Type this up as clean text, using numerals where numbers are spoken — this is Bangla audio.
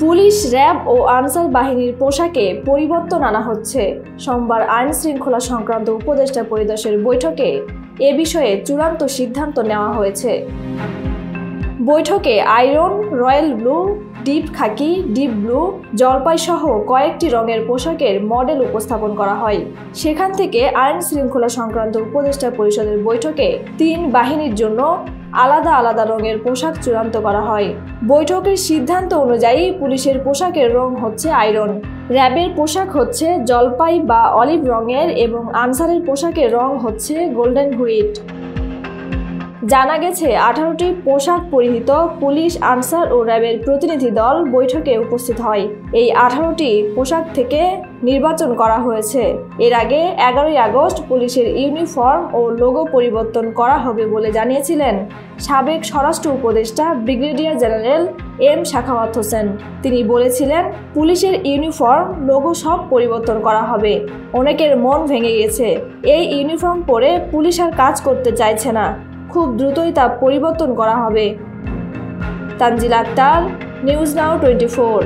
পুলিশ, র্যাব ও আনসার বাহিনীর পোশাকে পরিবর্তন আনা হচ্ছে। সোমবার আইন শৃঙ্খলা সংক্রান্ত উপদেষ্টা পরিষদের বৈঠকে এ বিষয়ে চূড়ান্ত সিদ্ধান্ত নেওয়া হয়েছে। বৈঠকে আয়রন, রয়্যাল ব্লু, ডিপ খাকি, ডিপ ব্লু, জলপাই সহ কয়েকটি রঙের পোশাকের মডেল উপস্থাপন করা হয়। সেখান থেকে আইন শৃঙ্খলা সংক্রান্ত উপদেষ্টা পরিষদের বৈঠকে 3 বাহিনীর জন্য আলাদা আলাদা রঙের পোশাক চূড়ান্ত করা হয়। বৈঠকের সিদ্ধান্ত অনুযায়ী পুলিশের পোশাকের রং হচ্ছে আয়রন, র্যাবের পোশাক হচ্ছে জলপাই বা অলিভ রঙের এবং আনসারের পোশাকের রং হচ্ছে গোল্ডেন হুইট। জানা গেছে 18টি পোশাক পরিহিত পুলিশ, আনসার ও র্যাবের প্রতিনিধি দল বৈঠকে উপস্থিত হয়। এই 18টি পোশাক থেকে নির্বাচন করা হয়েছে। এর আগে 11ই আগস্ট পুলিশের ইউনিফর্ম ও লোগো পরিবর্তন করা হবে বলে জানিয়েছিলেন সাবেক স্বরাষ্ট্র উপদেষ্টা brigadier general M Sakhawat Hossain. তিনি বলেছিলেন, পুলিশের ইউনিফর্ম, লোগো সব পরিবর্তন করা হবে। অনেকের মন ভেঙে গেছে। এই ইউনিফর্ম পরে পুলিশ আর কাজ করতে চাইছে না। খুব দ্রুতই তা পরিবর্তন করা হবে। Tanzil Akter, news now 24।